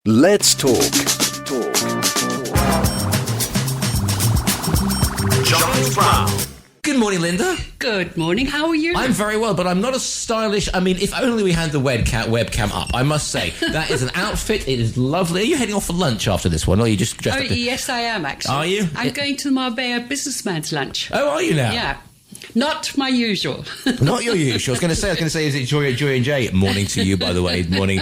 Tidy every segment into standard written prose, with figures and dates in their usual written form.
Let's talk. Giles Brown. Good morning, Lynda. Good morning. How are you? I'm very well, but I'm not as stylish. I mean, if only we had the webcam up, I must say. That is an outfit. It is lovely. Are you heading off for lunch after this one, or are you just dressed up? Yes, I am, actually. Are you? I'm going to the Marbella businessman's lunch. Oh, are you now? Yeah. Not my usual. Not your usual. I was going to say, is it Joy and Jay? Morning to you, by the way. Morning.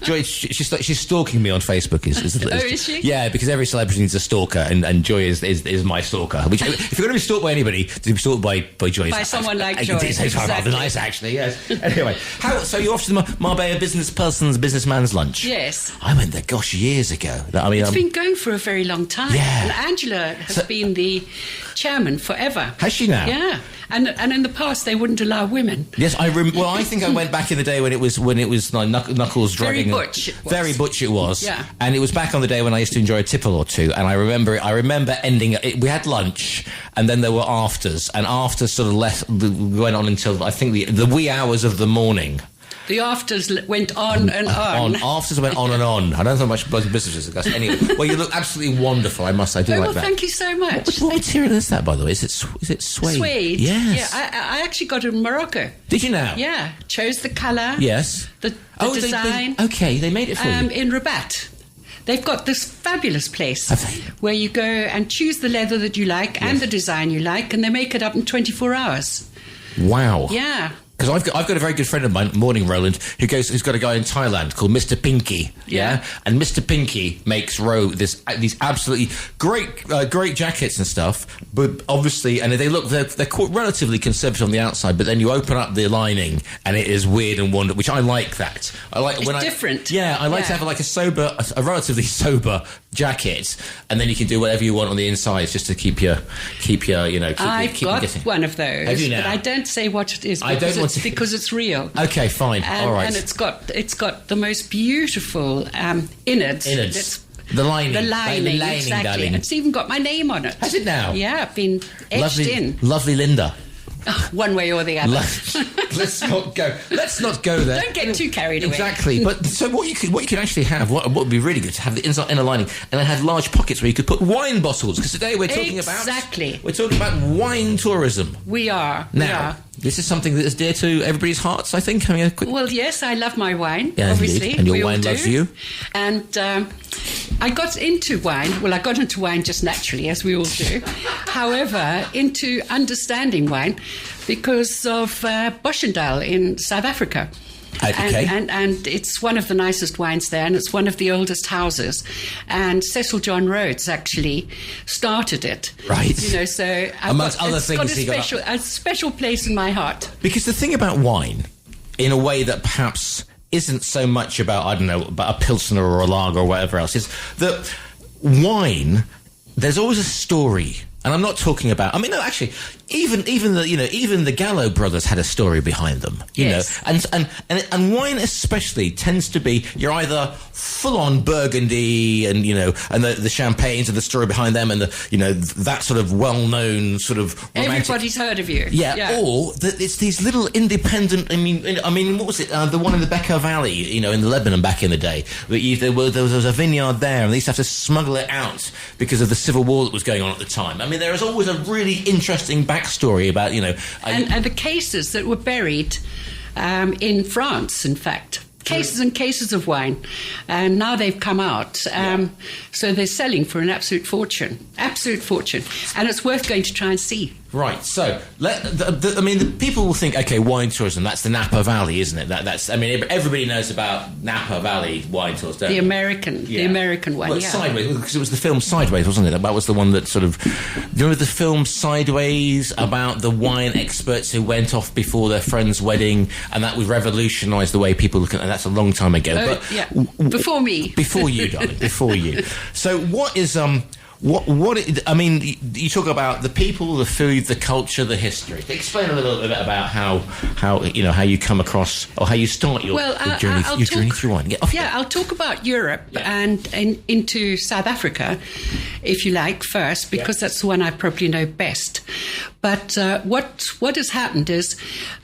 Joy, she's stalking me on Facebook. Is she? Yeah, because every celebrity needs a stalker, and Joy is my stalker. Which, if you're going to be stalked by anybody, to be stalked by Joy. By someone like Joy. It's rather nice, actually. Yes. Anyway, so you're off to the Marbella businessman's lunch? Yes. I went there, years ago. I mean, it's been going for a very long time. Yeah. And Angela has been the chairman forever. Has she now? Yeah. And in the past they wouldn't allow women. Yes, well, I think I went back in the day when it was like Knuckles drugging. Very butch. Very butch it was. Yeah. And it was back on the day when I used to enjoy a tipple or two. And I remember ending. We had lunch, and then there were afters, and afters sort of went on until I think the wee hours of the morning. The afters went on and on. Afters went on and on. I don't know much about business discuss. Anyway, well, you look absolutely wonderful. I must. I do like that. Thank you so much. What material is that, by the way? Is it suede? Suede. Yes. Yeah, I actually got it in Morocco. Did you now? Yeah. Chose the colour. Yes. The design. They made it for you. In Rabat. They've got this fabulous place Have they? where you go and choose the leather that you like and the design you like, and they make it up in 24 hours. Wow. Yeah. Because I've got a very good friend of mine, morning Roland, who's got a guy in Thailand called Mr. Pinky, yeah? And Mr. Pinky makes these absolutely great jackets and stuff, but obviously, and they're quite relatively conservative on the outside, but then you open up the lining and it is weird and wonderful, which I like that. I like it's different. Yeah, I like to have a relatively sober jacket, and then you can do whatever you want on the inside just to keep your I've got one of those. Have you now? But I don't say what it is because it's real. Okay, fine. All right. And it's got the most beautiful innards. The lining. Exactly. Darling. It's even got my name on it. Has it now? Yeah, been etched in. Lovely Lynda. One way or the other. Let's not go there. Don't get too carried away. Exactly. But so what you can actually have, what would be really good to have the inner lining, and then have large pockets where you could put wine bottles. Because today we're talking about wine tourism. We are. Now, this is something that is dear to everybody's hearts, I think. Well, yes, I love my wine, yeah, obviously. Indeed. And your wine loves you. And I got into wine. Well, I got into wine just naturally, as we all do. However, into understanding wine because of Boschendal in South Africa. Okay. And it's one of the nicest wines there, and it's one of the oldest houses. And Cecil John Rhodes actually started it. Right. So amongst other things, it's got a special place in my heart. Because the thing about wine, in a way that perhaps isn't so much about a Pilsner or a lager or whatever else, is that wine, there's always a story. And I'm not talking about. I mean, no, actually, even the Gallo brothers had a story behind them. Yes. And wine especially tends to be you're either full on Burgundy and the champagnes and the story behind them and that sort of well known sort of romantic. Everybody's heard of you. Yeah. Or that it's these little independent. I mean, what was it? The one in the Bekaa Valley, in the Lebanon back in the day. There was a vineyard there, and they used to have to smuggle it out because of the civil war that was going on at the time. I mean, there is always a really interesting backstory about, and the cases that were buried in France, in fact. Cases and cases of wine. And now they've come out. So they're selling for an absolute fortune. Absolute fortune. And it's worth going to try and see. Right, so the people will think, okay, wine tourism, that's the Napa Valley, isn't it? Everybody knows about Napa Valley wine tours, don't they? The American one, well, Sideways, because it was the film Sideways, wasn't it? That was the one that sort of... Do you remember the film Sideways about the wine experts who went off before their friend's wedding, and that would revolutionise the way people look at it, and that's a long time ago. Before me. Before you, darling, before you. So what is... you talk about the people, the food, the culture, the history. Explain a little bit about how you come across or how you start your journey through wine. I'll talk about Europe and into South Africa. if you like, first, because that's the one I probably know best. But what has happened is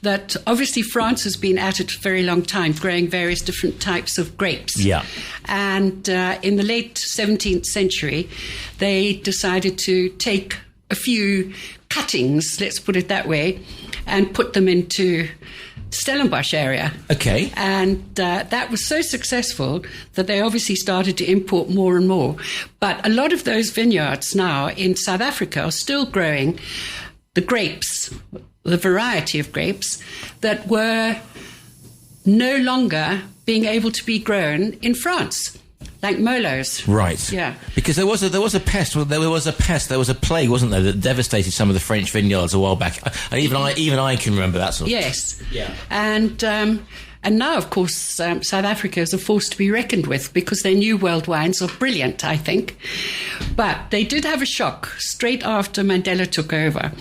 that obviously France has been at it for a very long time, growing various different types of grapes. Yeah. And in the late 17th century, they decided to take a few cuttings, let's put it that way, and put them into Stellenbosch area. Okay. And that was so successful that they obviously started to import more and more. But a lot of those vineyards now in South Africa are still growing the grapes, the variety of grapes that were no longer being able to be grown in France, like Merlots. Right. Yeah. Because there was a pest. Well, there was a plague, wasn't there, that devastated some of the French vineyards a while back. And even I can remember that sort of. Yes. Yeah. And now, of course, South Africa is a force to be reckoned with because their New World wines are brilliant, I think. But they did have a shock straight after Mandela took over.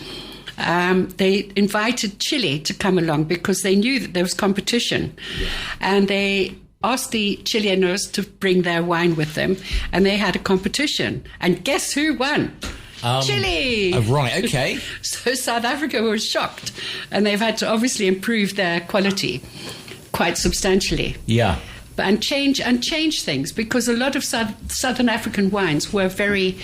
They invited Chile to come along because they knew that there was competition. Yeah. And they asked the Chilenos to bring their wine with them, and they had a competition. And guess who won? Chile! Right, okay. So South Africa was shocked, and they've had to obviously improve their quality quite substantially. Yeah. And change things, because a lot of Southern African wines were very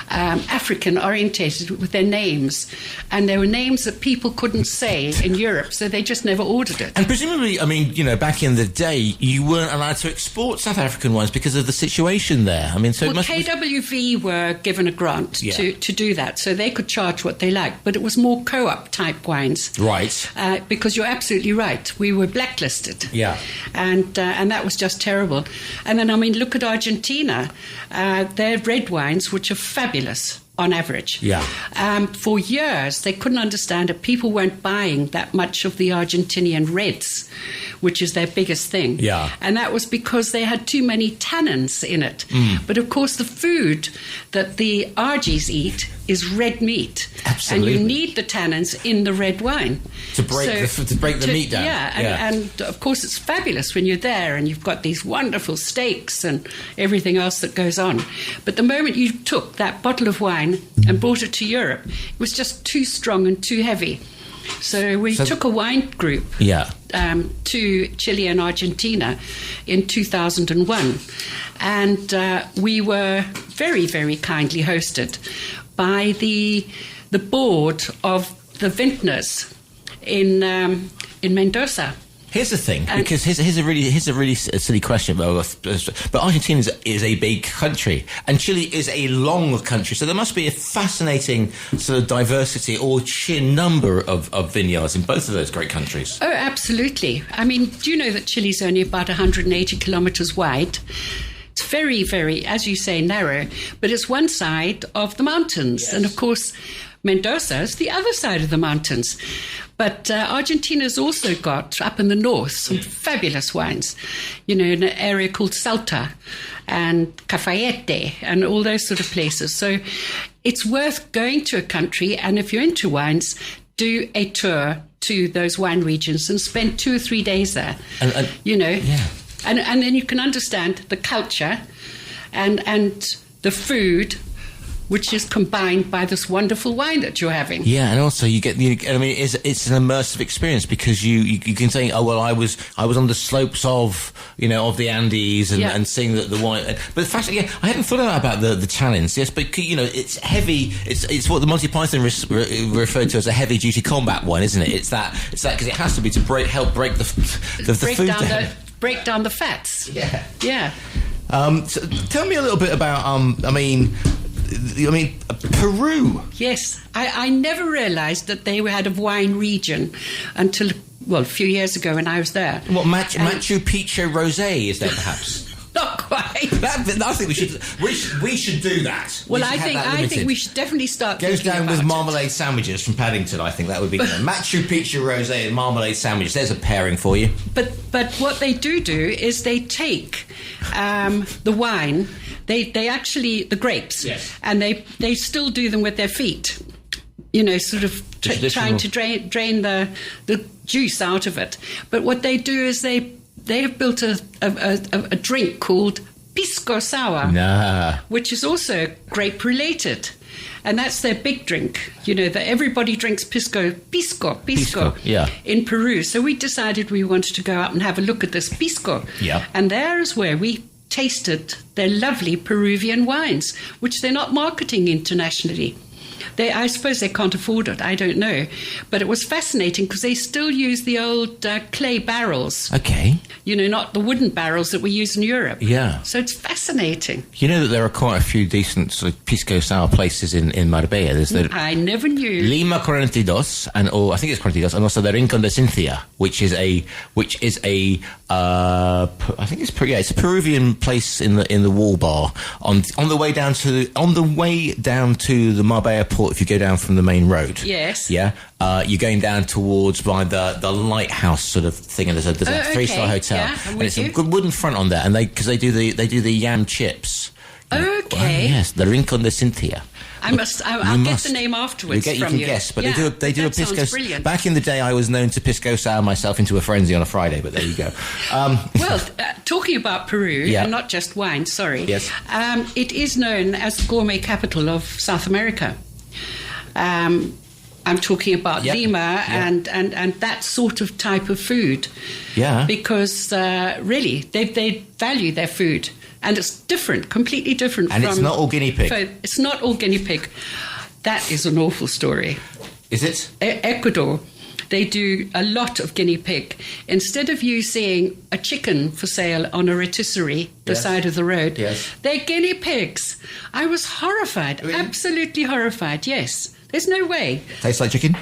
African orientated with their names, and there were names that people couldn't say in Europe, so they just never ordered it. And presumably, I mean, back in the day, you weren't allowed to export South African wines because of the situation there. I mean, so KWV were given a grant to do that, so they could charge what they liked, but it was more co-op type wines, right? Because you're absolutely right, we were blacklisted, and that was just terrible. And then, I mean, look at Argentina. Their red wines, which are fabulous on average. Yeah. For years, they couldn't understand it. People weren't buying that much of the Argentinian reds, which is their biggest thing. Yeah. And that was because they had too many tannins in it. But of course, the food that the Argies eat is red meat. Absolutely. And you need the tannins in the red wine. To break the meat down. Yeah, and of course it's fabulous when you're there and you've got these wonderful steaks and everything else that goes on. But the moment you took that bottle of wine and brought it to Europe, it was just too strong and too heavy. So we took a wine group to Chile and Argentina in 2001. And we were very, very kindly hosted by the board of the vintners in Mendoza. Here's the thing, because here's a really silly question, but Argentina is a big country, and Chile is a long country, so there must be a fascinating sort of diversity or sheer number of vineyards in both of those great countries. Oh, absolutely. I mean, do you know that Chile's only about 180 kilometers wide? It's very, very, as you say, narrow, but it's one side of the mountains. Yes. And of course, Mendoza is the other side of the mountains. But Argentina's also got, up in the north, some fabulous wines, in an area called Salta and Cafayete and all those sort of places. So it's worth going to a country, and if you're into wines, do a tour to those wine regions and spend 2 or 3 days there, Yeah. And then you can understand the culture and the food, which is combined by this wonderful wine that you're having. Yeah, and also you get it's an immersive experience, because you can say, oh well, I was on the slopes of the Andes and seeing the wine. But the fact, I hadn't thought about the tannins. Yes, but it's heavy. It's what the Monty Python referred to as a heavy duty combat wine, isn't it? It's that because it has to be to help break the food down. Break down the fats. Yeah. Yeah. So tell me a little bit about Peru. Yes, I never realised that they had a wine region until a few years ago when I was there. What Machu Picchu rosé is there perhaps? Not quite. I think we should do that. Well, I think we should definitely start. Goes down with marmalade sandwiches from Paddington. I think that would be Machu Picchu rosé and marmalade sandwiches. There's a pairing for you. But what they do is they take the wine. They actually the grapes, yes, and they still do them with their feet. Sort of trying to drain the juice out of it. But what they do is they have built a drink called pisco sour, which is also grape related. And that's their big drink. You know, that everybody drinks pisco, yeah. in Peru. So we decided we wanted to go up and have a look at this pisco. Yeah. And there is where we tasted their lovely Peruvian wines, which they're not marketing internationally. I suppose they can't afford it. I don't know. But it was fascinating because they still use the old clay barrels. Okay. You know, not the wooden barrels that we use in Europe. Yeah. So it's fascinating. You know that there are quite a few decent sort of pisco sour places in Marbella. There's the I never knew. Lima 42, or I think it's 42, and also the Rincon de Cynthia, which is a I think it's a Peruvian place in the Wall Bar on the way down to the Marbella port. If you go down from the main road, yes, yeah, you're going down towards by the lighthouse sort of thing, and there's a 3-star hotel, and it's a good wooden front on there, and they do the yam chips. Okay. Yes, the Rincon de Cynthia. I'll get the name afterwards. You can guess, but they do a pisco. Brilliant. Back in the day, I was known to pisco sour myself into a frenzy on a Friday, but there you go. Well, talking about Peru, and not just wine, sorry. Yes. It is known as the gourmet capital of South America. I'm talking about Lima and that sort of type of food. Yeah. Because really, they value their food. And it's different, completely different. And it's not all guinea pig. It's not all guinea pig. That is an awful story. Is it? Ecuador, they do a lot of guinea pig. Instead of you seeing a chicken for sale on a rotisserie, the side of the road, they're guinea pigs. I was horrified, absolutely horrified. Yes, there's no way. Tastes like chicken.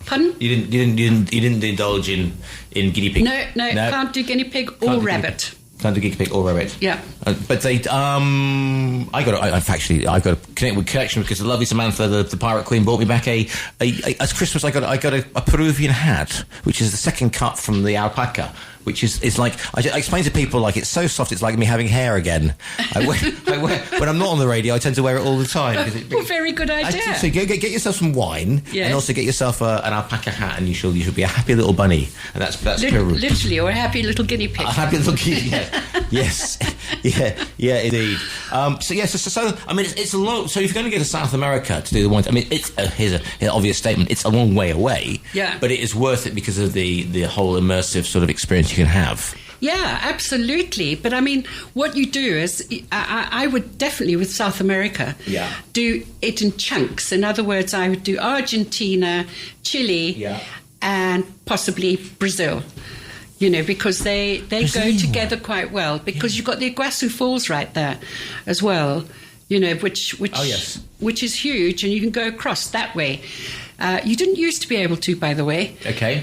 Pardon? You didn't indulge in guinea pig. No, can't do guinea pig or rabbit. Can't do guinea pig or rabbit. Yeah. But they, I got a connection because the lovely Samantha, the pirate queen, bought me back as Christmas. I got a Peruvian hat, which is the second cut from the alpaca, which is like I explain to people like it's so soft, it's like me having hair again. I wear when I'm not on the radio, I tend to wear it all the time. Very good idea. So get yourself some wine, and also get yourself an alpaca hat, and you should be a happy little bunny, and that's Peru. Literally, or a happy little guinea pig. A happy little guinea pig. Yes, yeah, indeed. So I mean, it's a long. So if you're going to go to South America to do the wine, I mean, here's an obvious statement. It's a long way away. Yeah, but it is worth it because of the whole immersive sort of experience you can have. Yeah, absolutely. But I mean, what you do is, I would definitely with South America do it in chunks. In other words, I would do Argentina, Chile, and possibly Brazil. You know, because they go together quite well. Because you've got the Iguazu Falls right there as well. You know, which is huge, and you can go across that way. You didn't used to be able to, by the way. Okay.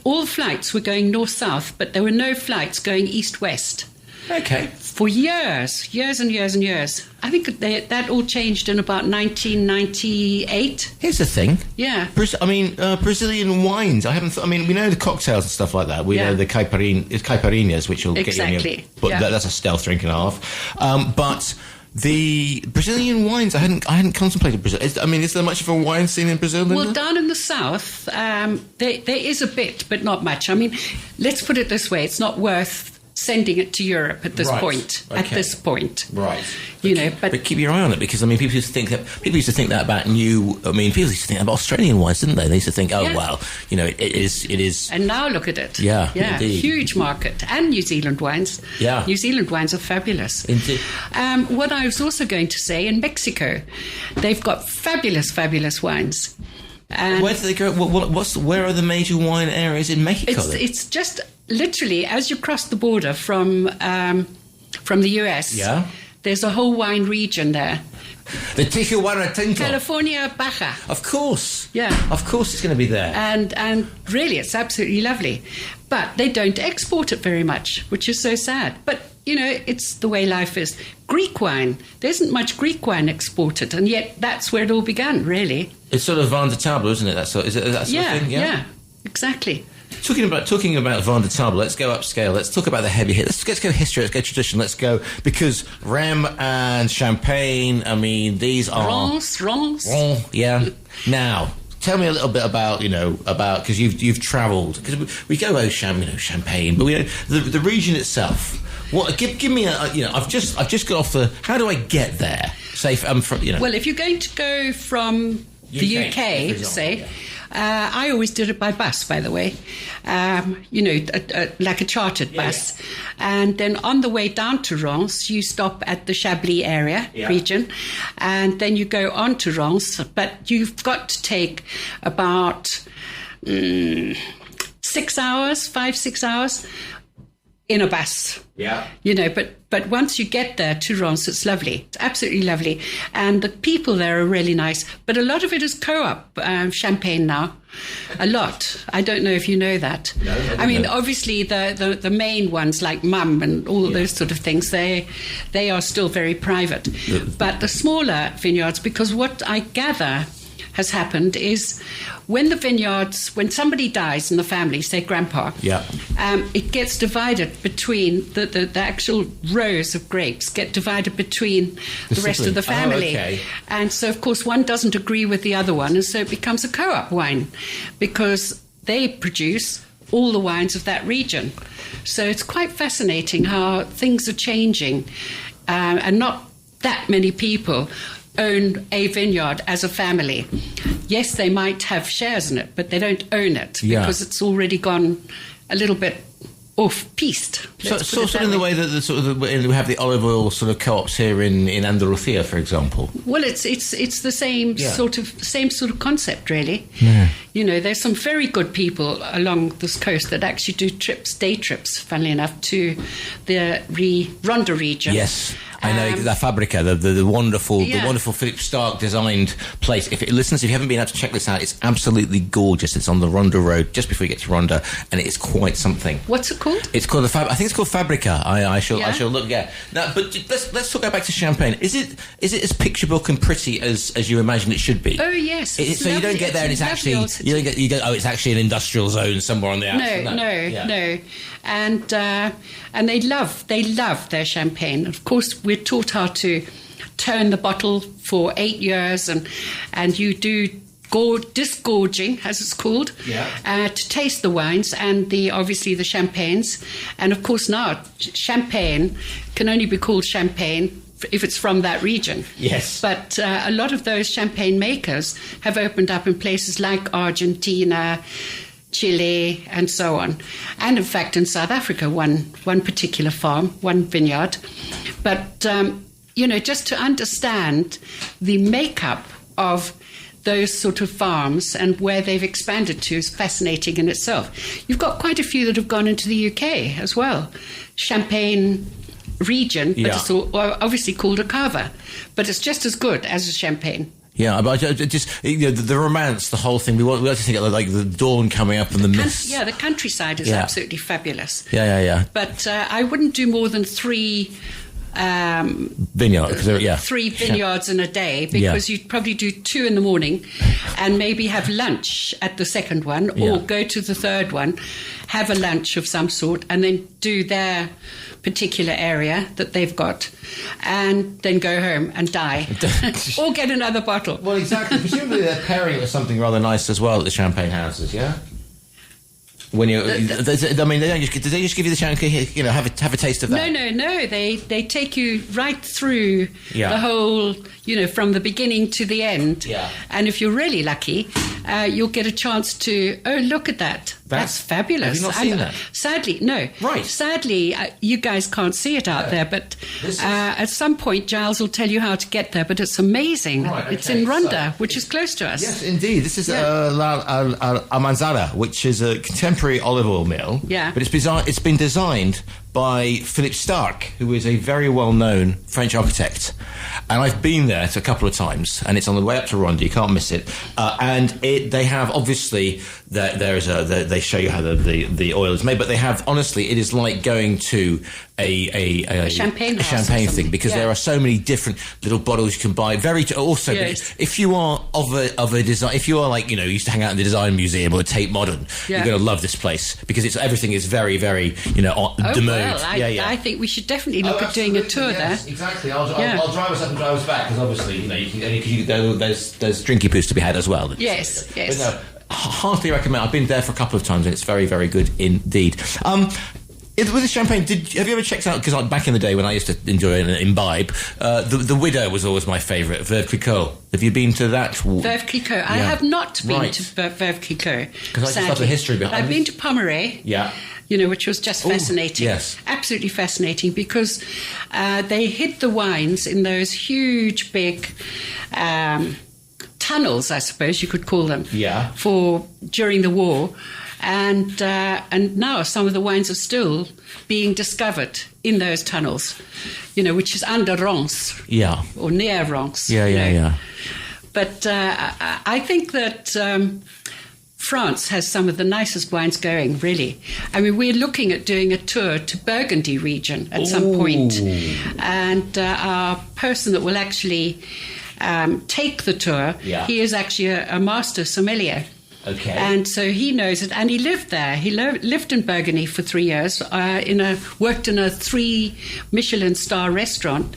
All flights were going north-south, but there were no flights going east-west. Okay. For years and years. I think that all changed in about 1998. Here's the thing. Yeah. Brazilian wines. We know the cocktails and stuff like that. We know the caipirinhas, which will get you on your... But that's a stealth drink and a half. But... the Brazilian wines, I hadn't contemplated Brazil. Is there much of a wine scene in Brazil? Well, down in the south, there is a bit, but not much. I mean, let's put it this way: it's not worth sending it to Europe at this point. Okay. At this point, right? But keep your eye on it because people used to think that about new. People used to think about Australian wines, didn't they? They used to think, it is. And now look at it. Yeah, indeed. Huge market, and New Zealand wines. Yeah, New Zealand wines are fabulous. Indeed. What I was also going to say, in Mexico, they've got fabulous wines. And where do they go? Where are the major wine areas in Mexico? It's just literally as you cross the border from the US. Yeah. There's a whole wine region there. The Tijuana Tinto. California Baja. Of course. Yeah. Of course it's going to be there. And really, it's absolutely lovely. But they don't export it very much, which is so sad. But, it's the way life is. Greek wine. There isn't much Greek wine exported, and yet that's where it all began, really. It's sort of vin de table, isn't it? That sort of thing? Yeah, exactly. Talking about vin de table, let's go upscale. Let's talk about the heavy hit. Let's go history. Let's go tradition. Let's go because Rem and Champagne. these are Rons. Yeah. Now, tell me a little bit about because you've travelled because we go Champagne, but we know the region itself. Well, give me I've just got off the. How do I get there? Say, Well, if you're going to go from the UK, say. Yeah. I always did it by bus, by the way, like a chartered bus. Yeah. And then on the way down to Reims, you stop at the Chablis area, region, and then you go on to Reims. But you've got to take about 6 hours, 5-6 hours in a bus. Yeah. But once you get there to Reims, it's lovely. It's absolutely lovely. And the people there are really nice. But a lot of it is co-op champagne now. A lot. I don't know if you know that. No, I mean, obviously the main ones like Mum and all those sort of things, they are still very private. But the smaller vineyards, because what I gather has happened is when somebody dies in the family, say grandpa, it gets divided between the actual rows of grapes get divided between the rest of the family. Oh, okay. And so, of course, one doesn't agree with the other one, and so it becomes a co-op wine because they produce all the wines of that region. So it's quite fascinating how things are changing, and not that many people own a vineyard as a family. Yes, they might have shares in it, but they don't own it because it's already gone a little bit off-piste. So sort of in the way that we have the olive oil sort of co-ops here in Andalusia, for example. Well, it's the same sort of concept, really. Yeah. There's some very good people along this coast that actually do day trips, funnily enough, to the Ronda region. Yes. I know La Fabrica, the wonderful Philip Stark designed place. If you haven't been able to check this out, it's absolutely gorgeous. It's on the Ronda Road, just before you get to Ronda, and it is quite something. What's it called? It's called I think it's called Fabrica. I shall look. Yeah. Now, but let's talk back to Champagne. Is it as picture book and pretty as you imagine it should be? Oh yes. So you don't get there, and it's actually it's actually an industrial zone somewhere on the outside. No. And they love their champagne. Of course, we're taught how to turn the bottle for 8 years, and you do disgorging, as it's called, to taste the wines and obviously the champagnes. And of course now, champagne can only be called champagne if it's from that region. Yes. But a lot of those champagne makers have opened up in places like Argentina, Chile, and so on. And in fact, in South Africa, one particular farm, one vineyard. But, just to understand the makeup of those sort of farms and where they've expanded to is fascinating in itself. You've got quite a few that have gone into the UK as well. Champagne region, but it's obviously called a cava. But it's just as good as a champagne. Yeah, but just the romance, the whole thing. We want to think of like the dawn coming up and the mist. Yeah, the countryside is absolutely fabulous. Yeah. But I wouldn't do more than 3 vineyards. 3 vineyards in a day, because you'd probably do 2 in the morning, and maybe have lunch at the second one, or go to the third one, have a lunch of some sort, and then do their particular area that they've got, and then go home and die or get another bottle. Well, exactly. Presumably they're pairing it with something rather nice as well at the champagne houses, yeah? When you, do they just give you the chance, have a taste of that? No. They take you right through the whole, from the beginning to the end. Yeah. And if you're really lucky, you'll get a chance to, look at that. That's fabulous. Have you not seen that? Sadly, no. Right. Sadly, you guys can't see it out there, but at some point, Giles will tell you how to get there, but it's amazing. Right, okay. It's in Ronda, which is close to us. Yes, indeed. This is La Almanzara, which is a contemporary olive oil mill. Yeah. But it's been designed by Philip Stark, who is a very well-known French architect. And I've been there a couple of times, and it's on the way up to Ronda. You can't miss it. They have, obviously, they show you how the oil is made, but they have, honestly, it is like going to a champagne thing, because there are so many different little bottles you can buy. If you are of a design, if you are like, used to hang out in the design museum or Tate Modern, you're going to love this place, because everything is very, very, demode. Well, I think we should definitely look at doing a tour there. Exactly. I'll drive us up and drive us back, because obviously, there's drinky poos to be had as well. Yes. But no, heartily recommend. I've been there for a couple of times, and it's very, very good indeed. With the champagne, have you ever checked out? Because back in the day when I used to enjoy and imbibe, the Widow was always my favourite. Veuve Clicquot. Have you been to that? Veuve Clicquot. I have not been to Veuve Clicquot. Because I just love the history behind it. I've been to Pommeraye. Yeah. Which was just fascinating. Yes. Absolutely fascinating, because they hid the wines in those huge, big tunnels, I suppose you could call them. Yeah. During the war. And now some of the wines are still being discovered in those tunnels, which is under Reims. Yeah. Or near Reims. Yeah. But I think that France has some of the nicest wines going, really. I mean, we're looking at doing a tour to Burgundy region at some point. And our person that will actually take the tour, he is actually a master sommelier. Okay. And so he knows it, and he lived there. He lived in Burgundy for 3 years, worked in a 3 Michelin star restaurant,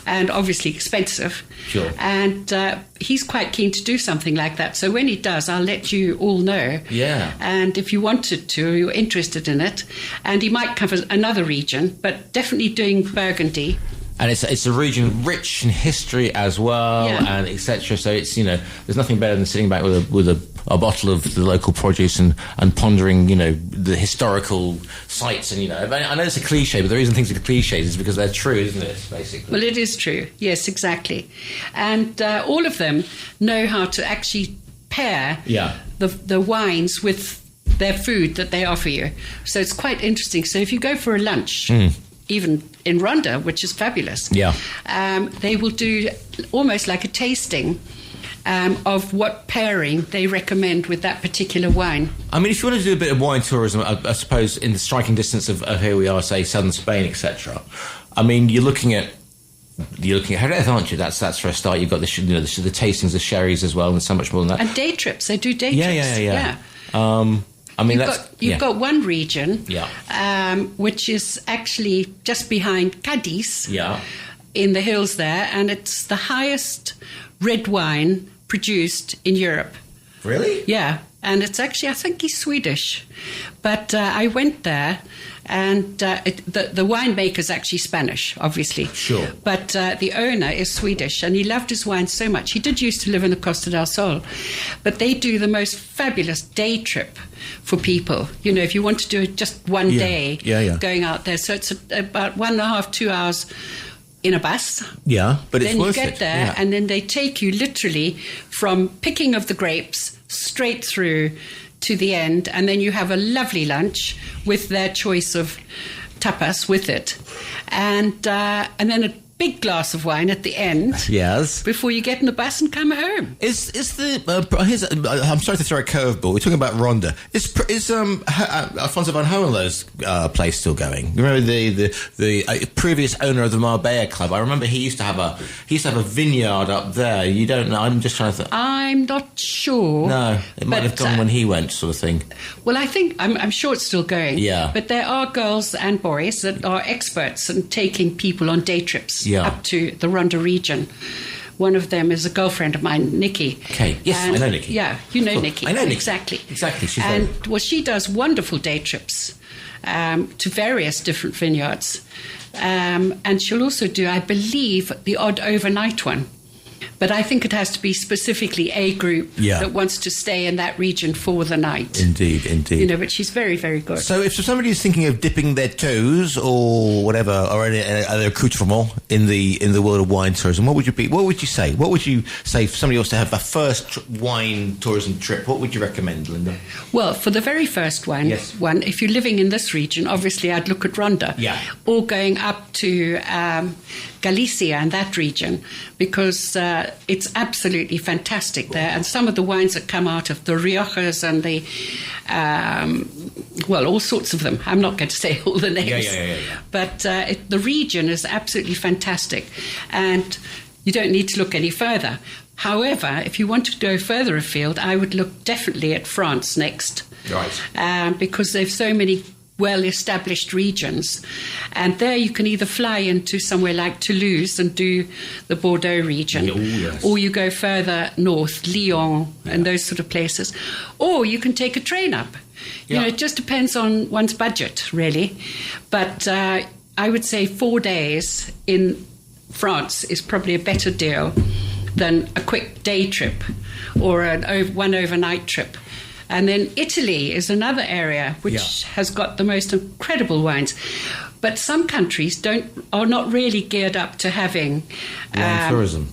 and obviously expensive. Sure. And he's quite keen to do something like that. So when he does, I'll let you all know. Yeah. And if you wanted to, or you're interested in it, and he might cover another region, but definitely doing Burgundy. And it's a region rich in history as well, and etc. So it's there's nothing better than sitting back with a bottle of the local produce and pondering the historical sites. And I know it's a cliche, but the reason things are cliches is because they're true, isn't it? Basically. Well, it is true. Yes, exactly. And all of them know how to actually pair the wines with their food that they offer you. So it's quite interesting. So if you go for a lunch. Even in Ronda, which is fabulous. Yeah. They will do almost like a tasting of what pairing they recommend with that particular wine. I mean, if you want to do a bit of wine tourism, I suppose in the striking distance of here we are, say, southern Spain, etc. I mean, you're looking at Jerez, aren't you? That's for a start. You've got the tastings of sherries as well, and so much more than that. And day trips. They do day trips. Yeah. I mean, you've got one region, which is actually just behind Cadiz, in the hills there, and it's the highest red wine produced in Europe. Really? Yeah, and it's actually, I think he's Swedish, but I went there, and the winemaker's actually Spanish, obviously. Sure. But the owner is Swedish, and he loved his wine so much. He did used to live in the Costa del Sol, but they do the most fabulous day trip for people. If you want to do it just one day, going out there. So it's about 1.5, 2 hours in a bus. Yeah, but it's worth it. Then you get there, and then they take you literally from picking of the grapes straight through to the end, and then you have a lovely lunch with their choice of tapas with it, and then a big glass of wine at the end. Yes. Before you get in the bus and come home. I'm sorry to throw a curveball. We're talking about Ronda. Is Alfonso van Hohenlohe's place still going? Remember the previous owner of the Marbella Club? I remember he used to have a vineyard up there. You don't know? I'm just trying to think. I'm not sure. No, it might have gone when he went, sort of thing. Well, I think I'm sure it's still going. Yeah. But there are girls and boys that are experts in taking people on day trips. Up to the Ronda region. One of them is a girlfriend of mine, Nikki. Okay, yes, I know Nikki. Yeah, you know Nikki. I know Nikki. Exactly. She does wonderful day trips to various different vineyards. And she'll also do, I believe, the odd overnight one. But I think it has to be specifically a group that wants to stay in that region for the night. Indeed. But she's very, very good. So if somebody is thinking of dipping their toes or whatever, or any other accoutrement in the world of wine tourism, what would you say? What would you say if somebody wants to have a first wine tourism trip? What would you recommend, Lynda? Well, for the very first one, if you're living in this region, obviously I'd look at Ronda. Yeah. Or going up to Galicia and that region, because it's absolutely fantastic there. And some of the wines that come out of the Riojas and the, all sorts of them. I'm not going to say all the names. Yeah. But the region is absolutely fantastic. And you don't need to look any further. However, if you want to go further afield, I would look definitely at France next. Right. Because they've so many well-established regions. And there you can either fly into somewhere like Toulouse and do the Bordeaux region, or you go further north, Lyon, and those sort of places, or you can take a train up. You know, it just depends on one's budget, really. But I would say 4 days in France is probably a better deal than a quick day trip or one overnight trip. And then Italy is another area which has got the most incredible wines. But some countries are not really geared up to having wine tourism.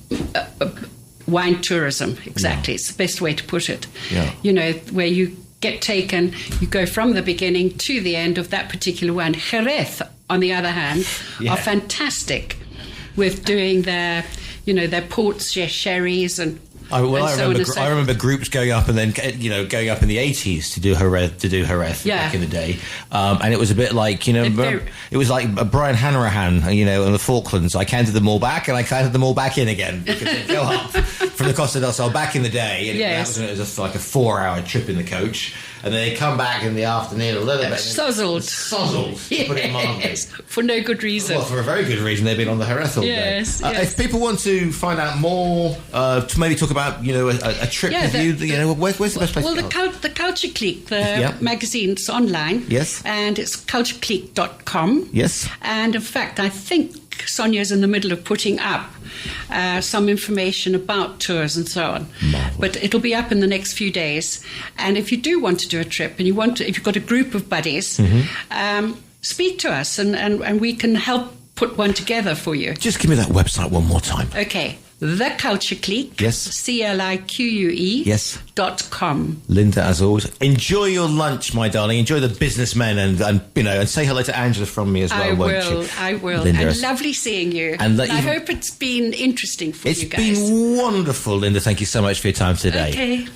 Wine tourism, exactly. It's the best way to put it. Yeah. You know, where you get taken, you go from the beginning to the end of that particular wine. Jerez, on the other hand, are fantastic with doing their ports, sherries, and I remember groups going up and then going up in the 80s to do Jerez back in the day, and it was a bit like it was like Brian Hanrahan, on the Falklands. I counted them all back and I counted them all back in again because they go up from the Costa del Sol back in the day, and it was just like a 4-hour trip in the coach, and then they come back in the afternoon a little bit sozzled, to put it mildly, for no good reason. Well, for a very good reason. They've been on the Jerez all day. Yes. If people want to find out more, to maybe talk about a trip with you, where's the best place? Well, the Culture Clique, the magazine's online. Yes. And it's cultureclique.com. Yes. And in fact, I think Sonia's in the middle of putting up some information about tours and so on. Marvelous. But it'll be up in the next few days. And if you do want to do a trip and if you've got a group of buddies, speak to us and we can help put one together for you. Just give me that website one more time. Okay. The Culture Clique. Yes. CLIQUE. Yes. .com. Lynda, as always, enjoy your lunch, my darling. Enjoy the businessmen and say hello to Angela from me as well, won't you? I will. Linda, and lovely seeing you. And I hope it's been interesting for you guys. It's been wonderful, Lynda. Thank you so much for your time today. Okay.